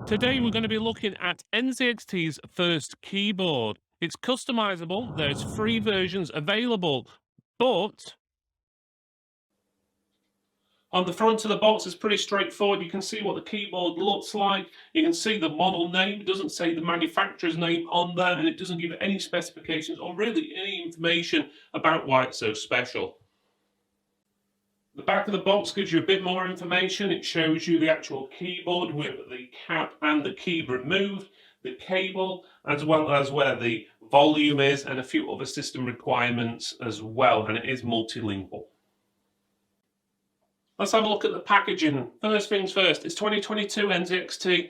Today we're going to be looking at NZXT's first keyboard. It's customizable, there's free versions available, but on the front of the box it's pretty straightforward. You can see what the keyboard looks like, you can see the model name, it doesn't say the manufacturer's name on there, and it doesn't give any specifications or really any information about why it's so special. The back of the box gives you a bit more information. It shows you the actual keyboard with the cap and the key removed, the cable, as well as where the volume is, and a few other system requirements as well, and it is multilingual. Let's have a look at the packaging. First things first, it's 2022 NZXT.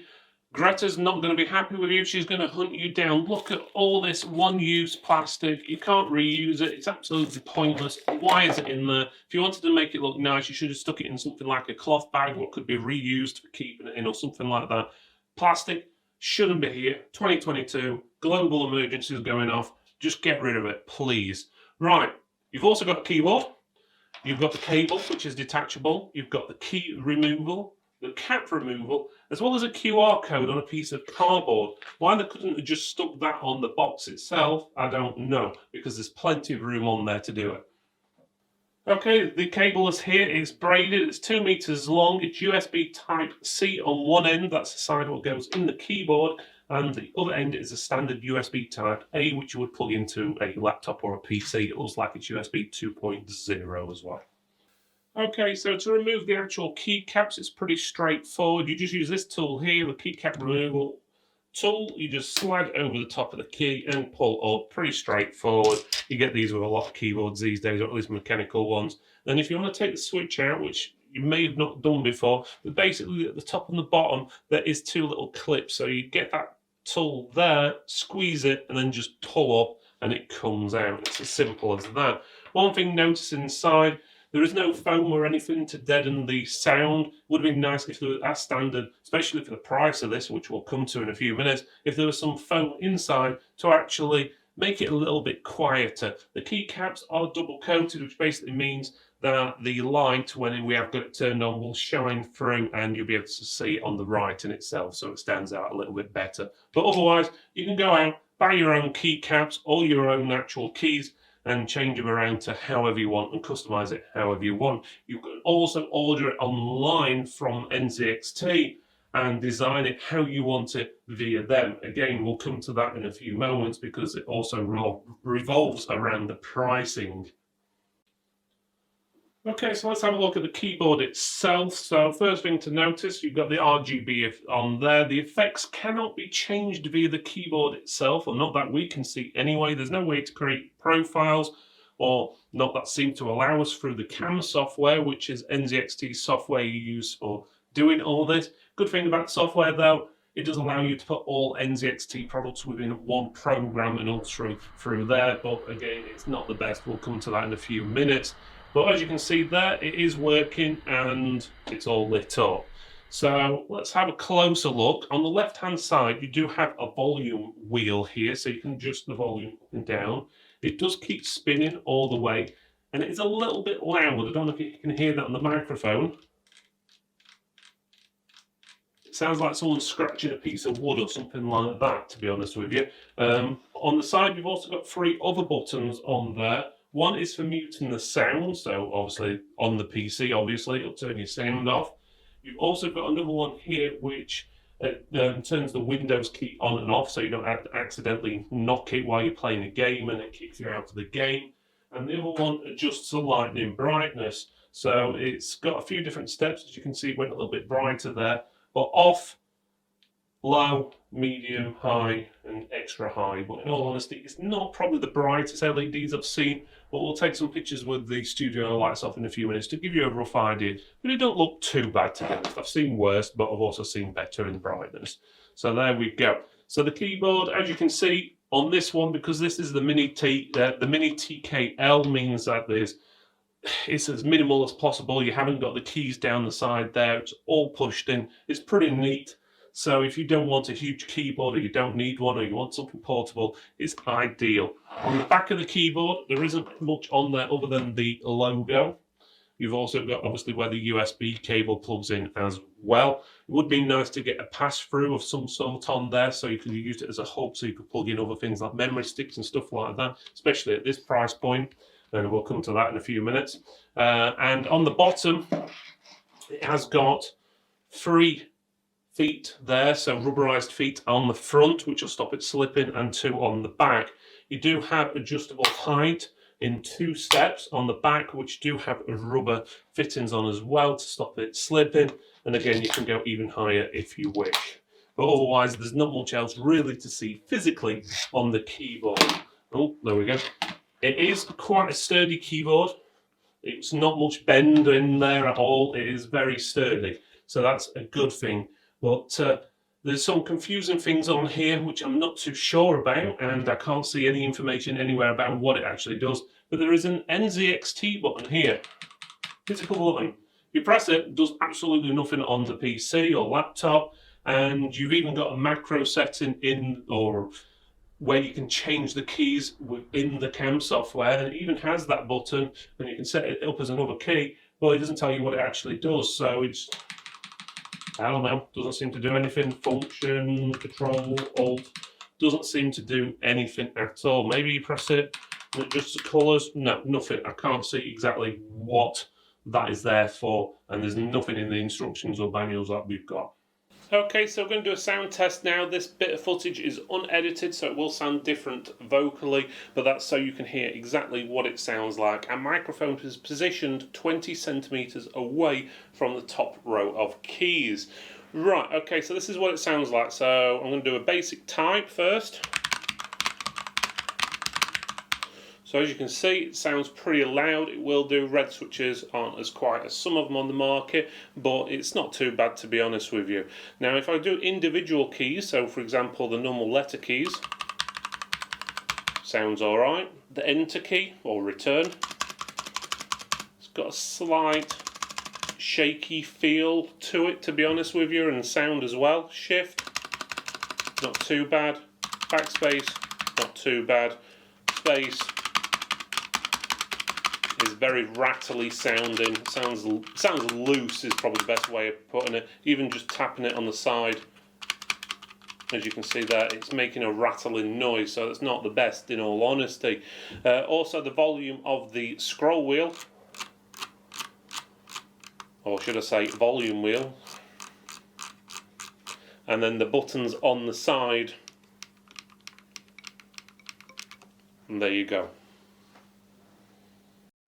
Greta's not going to be happy with you. She's going to hunt you down. Look at all this one-use plastic. You can't reuse it. It's absolutely pointless. Why is it in there? If you wanted to make it look nice, you should have stuck it in something like a cloth bag, or could be reused for keeping it in, or something like that. Plastic shouldn't be here. 2022, global emergencies going off. Just get rid of it, please. Right, you've also got a keyboard. You've got the cable, which is detachable. You've got the key removal, the cap removal, as well as a QR code on a piece of cardboard. Why they couldn't have just stuck that on the box itself, I don't know, because there's plenty of room on there to do it. Okay, the cable is here, it's braided, it's 2 meters long, it's USB Type-C on one end, that's the side what goes in the keyboard, and the other end is a standard USB Type-A, which you would plug into a laptop or a PC. It looks like it's USB 2.0 as well. Okay, so to remove the actual keycaps, it's pretty straightforward. You just use this tool here, the keycap removal tool. You just slide over the top of the key and pull up. Pretty straightforward. You get these with a lot of keyboards these days, or at least mechanical ones. Then if you want to take the switch out, which you may have not done before, but basically at the top and the bottom, there is 2 little clips. So you get that tool there, squeeze it, and then just pull up, and it comes out. It's as simple as that. One thing notice inside, there is no foam or anything to deaden the sound. Would have been nice if there was, as standard, especially for the price of this, which we'll come to in a few minutes, if there was some foam inside to actually make it a little bit quieter. The keycaps are double coated, which basically means that the light, when we have got it turned on, will shine through, and you'll be able to see it on the writing itself, so it stands out a little bit better. But otherwise, you can go out, buy your own keycaps, all your own actual keys, and change them around to however you want and customize it however you want. You can also order it online from NZXT and design it how you want it via them. Again, we'll come to that in a few moments because it also revolves around the pricing. Okay, so let's have a look at the keyboard itself. So first thing to notice, you've got the RGB on there. The effects cannot be changed via the keyboard itself, or not that we can see anyway. There's no way to create profiles, or not that seem to allow us through the CAM software, which is NZXT software you use for doing all this. Good thing about software though, it does allow you to put all NZXT products within one program and all through there, but again, it's not the best. We'll come to that in a few minutes. But as you can see there, it is working and it's all lit up. So let's have a closer look. On the left-hand side, you do have a volume wheel here, so you can adjust the volume up and down. It does keep spinning all the way, and it is a little bit loud. I don't know if you can hear that on the microphone. It sounds like someone scratching a piece of wood or something like that, to be honest with you. On the side, you've also got 3 other buttons on there. One is for muting the sound, so obviously on the PC, obviously it'll turn your sound off. You've also got another one here which turns the Windows key on and off, so you don't accidentally knock it while you're playing a game and it kicks you out of the game. And the other one adjusts the lighting brightness, so it's got a few different steps. As you can see, it went a little bit brighter there, but off, low, medium, high, and extra high. But in all honesty, it's not probably the brightest LEDs I've seen, but we'll take some pictures with the studio lights off in a few minutes to give you a rough idea. But it don't look too bad, to be honest. I've seen worse, but I've also seen better in brightness. So there we go. So the keyboard, as you can see on this one, because this is the MINITKL, means that it's as minimal as possible. You haven't got the keys down the side there. It's all pushed in. It's pretty neat. So if you don't want a huge keyboard, or you don't need one, or you want something portable, it's ideal. On the back of the keyboard, there isn't much on there other than the logo. You've also got obviously where the USB cable plugs in as well. It would be nice to get a pass-through of some sort on there, so you can use it as a hub, so you could plug in other things like memory sticks and stuff like that, especially at this price point. And we'll come to that in a few minutes. And on the bottom, it has got 3 feet there, so rubberized feet on the front, which will stop it slipping, and 2 on the back. You do have adjustable height in 2 steps on the back, which do have rubber fittings on as well to stop it slipping. And again, you can go even higher if you wish. But otherwise, there's not much else really to see physically on the keyboard. Oh, there we go. It is quite a sturdy keyboard. It's not much bend in there at all. It is very sturdy. So that's a good thing. But there's some confusing things on here which I'm not too sure about, and I can't see any information anywhere about what it actually does. But there is an NZXT button here. Physical button. If you press it, it does absolutely nothing on the PC or laptop, and you've even got a macro setting in, or where you can change the keys within the CAM software, and it even has that button, and you can set it up as another key, but it doesn't tell you what it actually does. So it's, I don't know, doesn't seem to do anything. Function, Control, Alt, doesn't seem to do anything at all. Maybe you press it and it adjusts the colours. No, nothing. I can't see exactly what that is there for, and there's nothing in the instructions or manuals that we've got. Okay, so we're going to do a sound test now. This bit of footage is unedited, so it will sound different vocally, but that's so you can hear exactly what it sounds like. Our microphone is positioned 20 centimeters away from the top row of keys. Right, okay, so this is what it sounds like. So I'm going to do a basic type first. So as you can see, it sounds pretty loud. It will do. Red switches aren't as quiet as some of them on the market, but it's not too bad, to be honest with you. Now, if I do individual keys, so for example, the normal letter keys, sounds all right. The enter key, or return, it's got a slight shaky feel to it, to be honest with you, and sound as well. Shift, not too bad. Backspace, not too bad. Space is very rattly sounding. Sounds loose is probably the best way of putting it. Even just tapping it on the side, as you can see there, it's making a rattling noise, so it's not the best, in all honesty. Also, the volume of the scroll wheel, or should I say volume wheel, and then the buttons on the side, and there you go.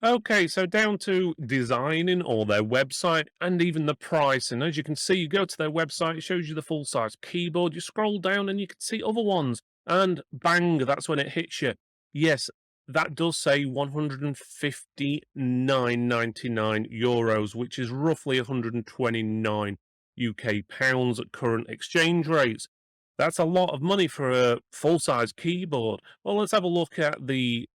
Okay, so down to designing or their website and even the price. And as you can see, you go to their website, it shows you the full-size keyboard. You scroll down and you can see other ones. And bang, that's when it hits you. Yes, that does say €159.99, which is roughly 129 UK pounds at current exchange rates. That's a lot of money for a full-size keyboard. Well, let's have a look at the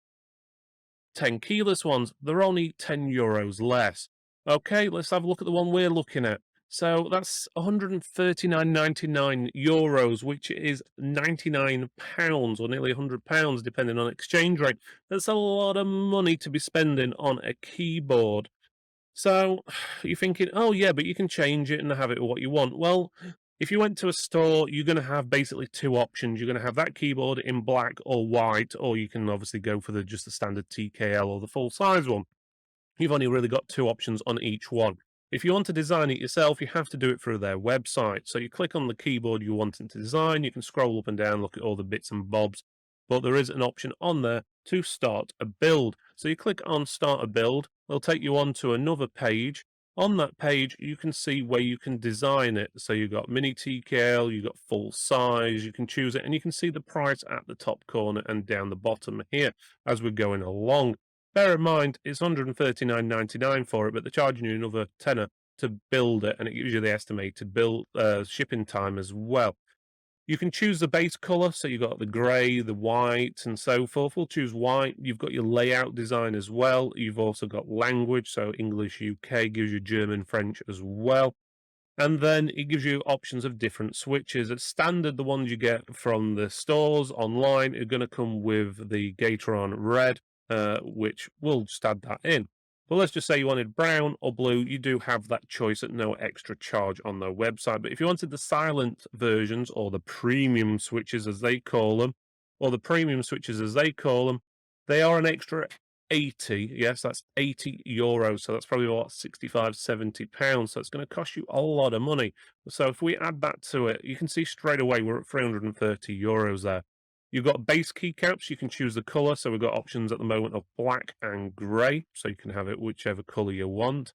10 keyless ones. They're only €10 less. Okay, let's have a look at the one we're looking at. So that's €139.99, which is £99 or nearly £100, depending on exchange rate. That's a lot of money to be spending on a keyboard. So you're thinking, oh yeah, but you can change it and have it what you want. Well, if you went to a store, you're going to have basically 2 options. You're going to have that keyboard in black or white, or you can obviously go for just the standard TKL or the full-size one. You've only really got 2 options on each one. If you want to design it yourself, you have to do it through their website. So you click on the keyboard you want to design, you can scroll up and down, look at all the bits and bobs, but there is an option on there to start a build. So you click on Start a Build, it'll take you on to another page. On that page, you can see where you can design it. So you've got MINITKL, you've got full size, you can choose it, and you can see the price at the top corner and down the bottom here as we're going along. Bear in mind, it's £139.99 for it, but they're charging you another tenner to build it, and it gives you the estimated build shipping time as well. You can choose the base colour, so you've got the grey, the white, and so forth. We'll choose white. You've got your layout design as well. You've also got language, so English UK gives you German, French as well. And then it gives you options of different switches. As standard, the ones you get from the stores online are going to come with the Gateron Red, which we'll just add that in. But let's just say you wanted brown or blue, you do have that choice at no extra charge on their website. But if you wanted the silent versions, or the premium switches as they call them, they are an extra 80. Yes, that's €80. So that's probably what, 65, £70. So it's going to cost you a lot of money. So if we add that to it, you can see straight away we're at €330 there. You've got base keycaps, you can choose the colour, so we've got options at the moment of black and grey, so you can have it whichever colour you want.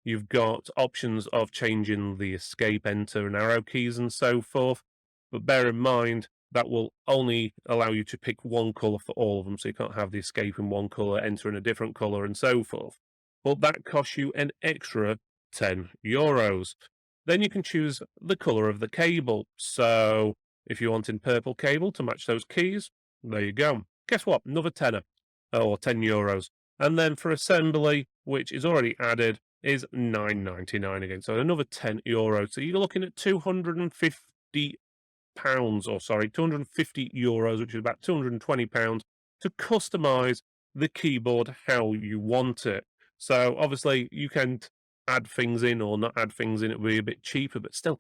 You've got options of changing the escape, enter and arrow keys and so forth, but bear in mind that will only allow you to pick one colour for all of them, so you can't have the escape in one colour, enter in a different colour and so forth. But that costs you an extra €10. Then you can choose the colour of the cable, so if you want in purple cable to match those keys, there you go. Guess what? Another tenner, or €10. And then for assembly, which is already added, is £9.99 again. So another €10. So you're looking at £250, or sorry, €250, which is about £220 to customize the keyboard how you want it. So obviously you can add things in or not add things in, it will be a bit cheaper, but still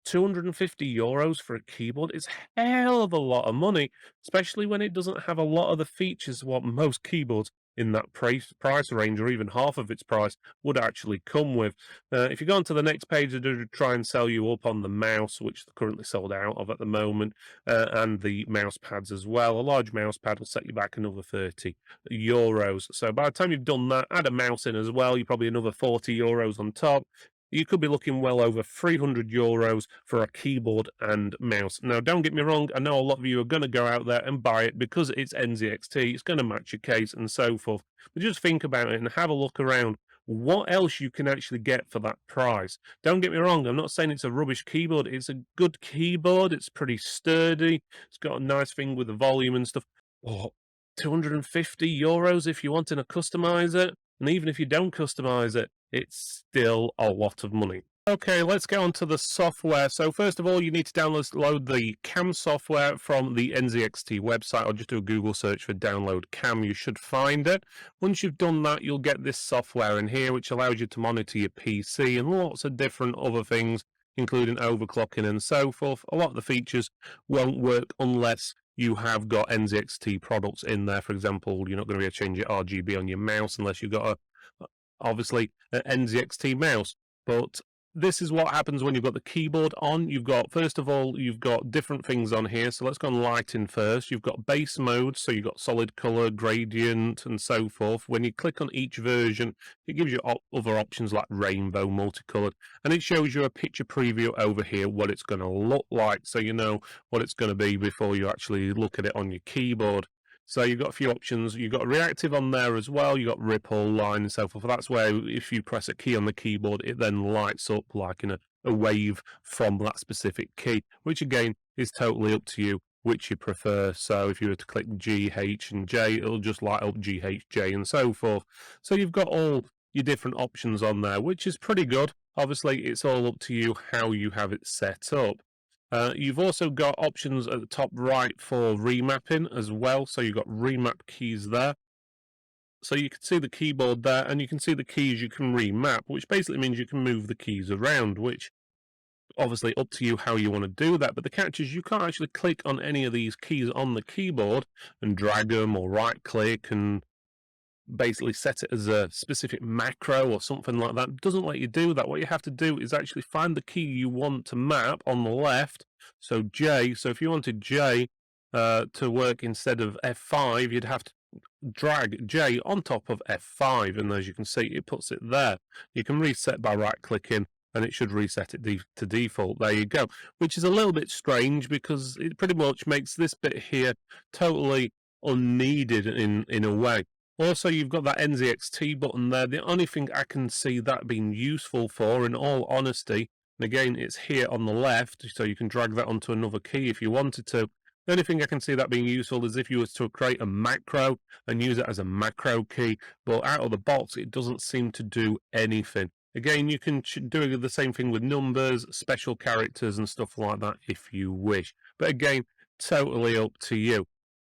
€250 for a keyboard is hell of a lot of money, especially when it doesn't have a lot of the features what most keyboards in that price range, or even half of its price, would actually come with. If you go on to the next page, they do try and sell you up on the mouse, which they're currently sold out of at the moment, and the mouse pads as well. A large mouse pad will set you back another €30. So by the time you've done that, add a mouse in as well, you're probably another €40 on top. You could be looking well over €300 for a keyboard and mouse. Now, don't get me wrong, I know a lot of you are going to go out there and buy it because it's NZXT, it's going to match your case and so forth. But just think about it and have a look around. What else you can actually get for that price? Don't get me wrong, I'm not saying it's a rubbish keyboard. It's a good keyboard. It's pretty sturdy. It's got a nice thing with the volume and stuff. Oh, €250 if you want to customize it. And even if you don't customize it, it's still a lot of money. Okay, let's get on to the software. So first of all, you need to download the CAM software from the NZXT website, or just do a Google search for download CAM. You should find it. Once you've done that, you'll get this software in here, which allows you to monitor your PC and lots of different other things, including overclocking and so forth. A lot of the features won't work unless you have got NZXT products in there. For example, you're not going to be able to change your RGB on your mouse unless you've got obviously an NZXT mouse. But this is what happens when you've got the keyboard on. You've got, first of all, you've got different things on here. So let's go on lighting first. You've got base mode, so you've got solid color, gradient, and so forth. When you click on each version, it gives you other options like rainbow, multicolored, and it shows you a picture preview over here, what it's going to look like, so you know what it's going to be before you actually look at it on your keyboard. So you've got a few options. You've got reactive on there as well. You've got ripple, line, and so forth. That's where if you press a key on the keyboard, it then lights up like in a wave from that specific key, which again is totally up to you which you prefer. So if you were to click G, H, and J, it'll just light up G, H, J, and so forth. So you've got all your different options on there, which is pretty good. Obviously, it's all up to you how you have it set up. You've also got options at the top right for remapping as well. So you've got remap keys there. So you can see the keyboard there, and you can see the keys you can remap, which basically means you can move the keys around, which obviously up to you how you want to do that. But the catch is you can't actually click on any of these keys on the keyboard and drag them or right click and basically set it as a specific macro or something like that. It doesn't let you do that. What you have to do is actually find the key you want to map on the left. So J, so if you wanted J to work instead of F5, you'd have to drag J on top of F5, and as you can see, it puts it there. You can reset by right clicking, and it should reset it to default. There you go, which is a little bit strange because it pretty much makes this bit here totally unneeded in a way. Also, you've got that NZXT button there. The only thing I can see that being useful for, in all honesty, and again, it's here on the left, so you can drag that onto another key if you wanted to. The only thing I can see that being useful is if you was to create a macro and use it as a macro key, but out of the box, it doesn't seem to do anything. Again, you can do the same thing with numbers, special characters, and stuff like that if you wish. But again, totally up to you.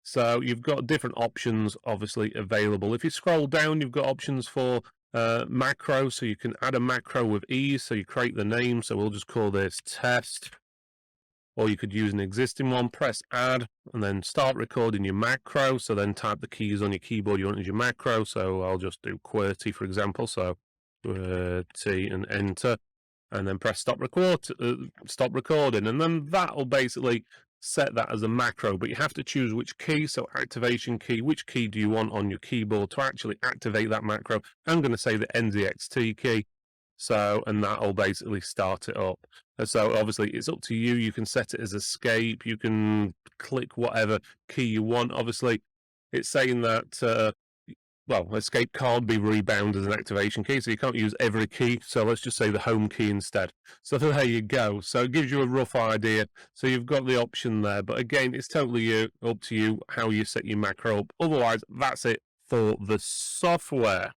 So you've got different options, obviously, available. If you scroll down, you've got options for macro, so you can add a macro with ease. So you create the name. So we'll just call this test, or you could use an existing one. Press add and then start recording your macro. So then type the keys on your keyboard you want as your macro. So I'll just do QWERTY, for example. So QWERTY and enter, and then press stop recording, and then that'll basically set that as a macro. But you have to choose which key. So activation key, which key do you want on your keyboard to actually activate that macro? I'm going to say the NZXT key. So, and that'll basically start it up. And so obviously it's up to you. You can set it as escape. You can click whatever key you want. Obviously it's saying that well, escape can't be rebound as an activation key, so you can't use every key. So let's just say the home key instead. So there you go. So it gives you a rough idea. So you've got the option there. But again, it's totally up to you how you set your macro up. Otherwise, that's it for the software.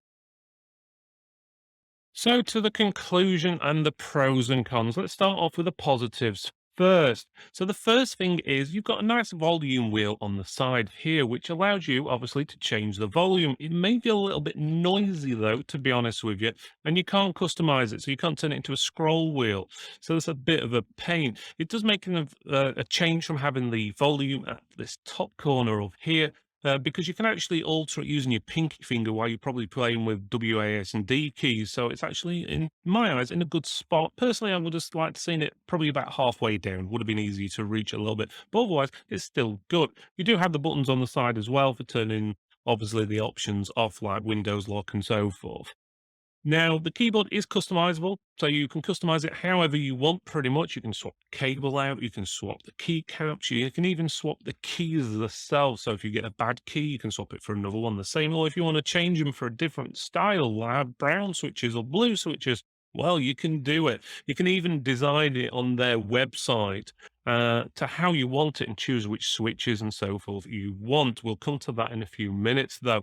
So to the conclusion and the pros and cons. Let's start off with the positives first. So the first thing is you've got a nice volume wheel on the side here, which allows you obviously to change the volume. It may be a little bit noisy though, to be honest with you, and you can't customize it. So you can't turn it into a scroll wheel. So it's a bit of a pain. It does make a change from having the volume at this top corner of here, because you can actually alter it using your pinky finger while you're probably playing with WAS and D keys. So it's actually, in my eyes, in a good spot. Personally, I would just like to seen it probably about halfway down. Would have been easy to reach a little bit, but otherwise, it's still good. You do have the buttons on the side as well for turning, obviously, the options off, like Windows lock and so forth. Now, the keyboard is customizable, so you can customize it however you want, pretty much. You can swap the cable out, you can swap the keycaps, you can even swap the keys themselves. So if you get a bad key, you can swap it for another one the same. Or if you want to change them for a different style, like brown switches or blue switches, well, you can do it. You can even design it on their website to how you want it and choose which switches and so forth you want. We'll come to that in a few minutes, though.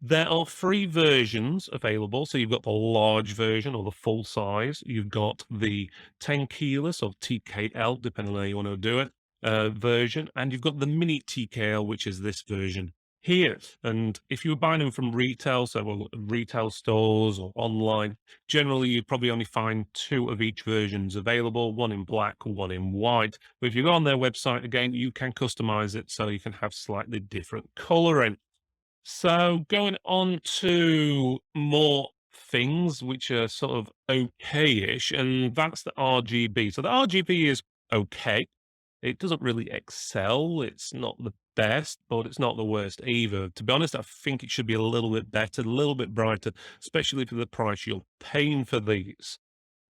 There are 3 versions available. So you've got the large version or the full size. You've got the 10 keyless or TKL, depending on how you want to do it, version. And you've got the mini TKL, which is this version here. And if you were buying them from retail, so retail stores or online, generally you'd probably only find 2 of each versions available, one in black, one in white. But if you go on their website, again, you can customize it so you can have slightly different coloring. So going on to more things which are sort of okay-ish, and that's the RGB. So the RGB is okay. It doesn't really excel. It's not the best, but it's not the worst either. To be honest, I think it should be a little bit better, a little bit brighter, especially for the price you're paying for these.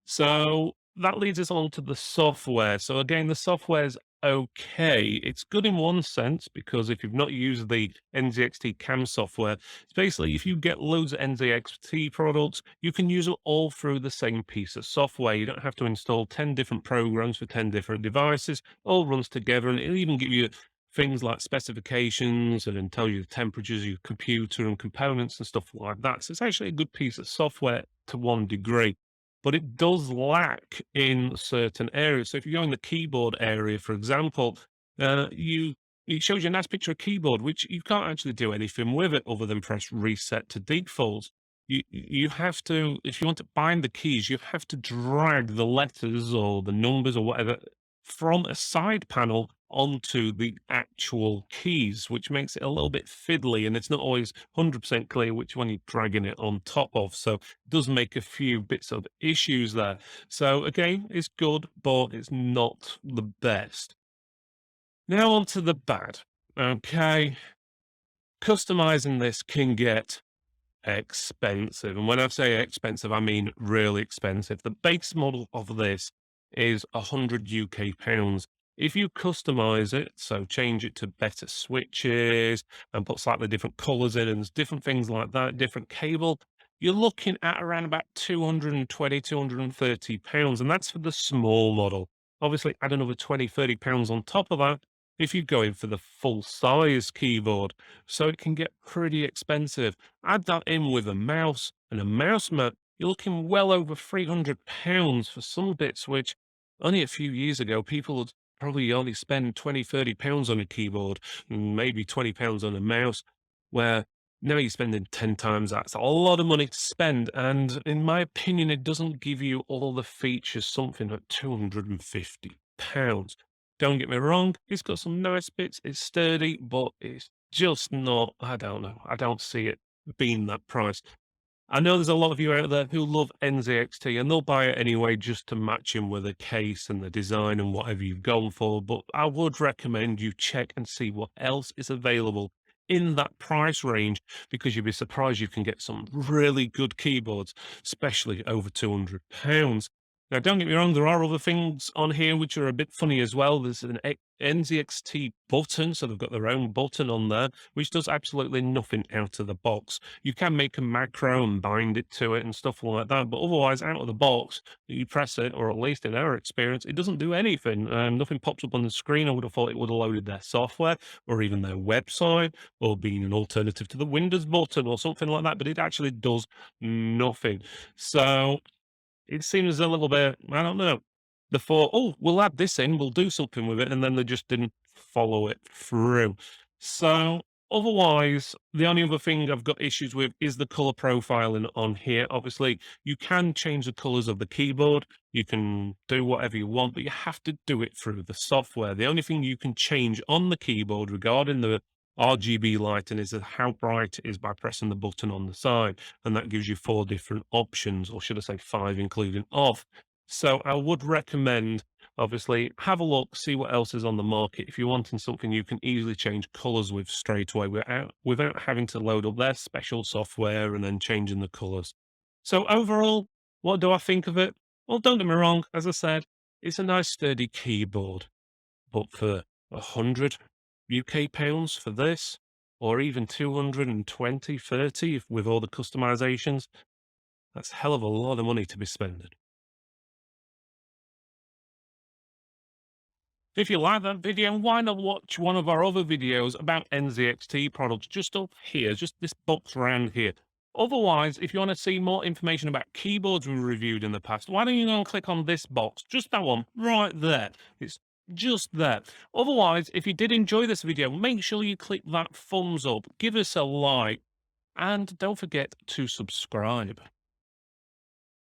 So that leads us on to the software. So again, the software's okay. It's good in one sense because if you've not used the NZXT CAM software, it's basically if you get loads of NZXT products, you can use them all through the same piece of software. You don't have to install 10 different programs for 10 different devices. All runs together, and it'll even give you things like specifications and tell you the temperatures of your computer and components and stuff like that. So it's actually a good piece of software to one degree, but it does lack in certain areas. So if you go in the keyboard area, for example, it shows you a nice picture of keyboard, which you can't actually do anything with it other than press reset to default. You have to, if you want to bind the keys, you have to drag the letters or the numbers or whatever from a side panel onto the actual keys, which makes it a little bit fiddly, and it's not always 100% clear which one you're dragging it on top of. So it does make a few bits of issues there. So again, it's good, but it's not the best. Now on to the bad. Okay. Customizing this can get expensive. And when I say expensive, I mean really expensive. The base model of this is 100 UK pounds. If you customize it, so change it to better switches and put slightly different colors in and different things like that, different cable, you're looking at around about 220, 230 pounds. And that's for the small model. Obviously, add another 20, 30 pounds on top of that if you're going for the full size keyboard. So it can get pretty expensive. Add that in with a mouse and a mouse mat, you're looking well over £300 for some bits, which only a few years ago, people would probably only spend 20, £30 on a keyboard, and maybe £20 on a mouse, where Now you're spending 10 times that. It's a lot of money to spend, and in my opinion, it doesn't give you all the features, something like £250. Don't get me wrong, it's got some nice bits, it's sturdy, but it's just not, I don't know, I don't see it being that price. I know there's a lot of you out there who love NZXT and they'll buy it anyway just to match him with the case and the design and whatever you've gone for. But I would recommend you check and see what else is available in that price range, because you'd be surprised you can get some really good keyboards, especially over £200. Now, don't get me wrong, there are other things on here which are a bit funny as well. There's an NZXT button, so they've got their own button on there, which does absolutely nothing out of the box. You can make a macro and bind it to it and stuff like that, but otherwise, out of the box, you press it, or at least in our experience, it doesn't do anything. Nothing pops up on the screen. I would have thought it would have loaded their software or even their website, or being an alternative to the Windows button or something like that, but it actually does nothing. So it seems a little bit, I don't know. They thought, "Oh, we'll add this in, we'll do something with it," and then they just didn't follow it through. So, otherwise, the only other thing I've got issues with is the color profiling on here. Obviously, you can change the colors of the keyboard, you can do whatever you want, but you have to do it through the software. The only thing you can change on the keyboard regarding the RGB lighting is how bright it is by pressing the button on the side, and that gives you 4 different options, or should I say 5, including off. So I would recommend, obviously, have a look, see what else is on the market. If you're wanting something you can easily change colors with straight away without having to load up their special software and then changing the colors. So overall, what do I think of it? Well, don't get me wrong, as I said, it's a nice sturdy keyboard, but for 100 UK pounds for this, or even 220, 30 with all the customizations, that's a hell of a lot of money to be spending. If you like that video, why not watch one of our other videos about NZXT products just up here, just this box around here. Otherwise, if you want to see more information about keyboards we reviewed in the past, why don't you go and click on this box, just that one right there. It's just there. Otherwise, if you did enjoy this video, make sure you click that thumbs up, give us a like, and don't forget to subscribe.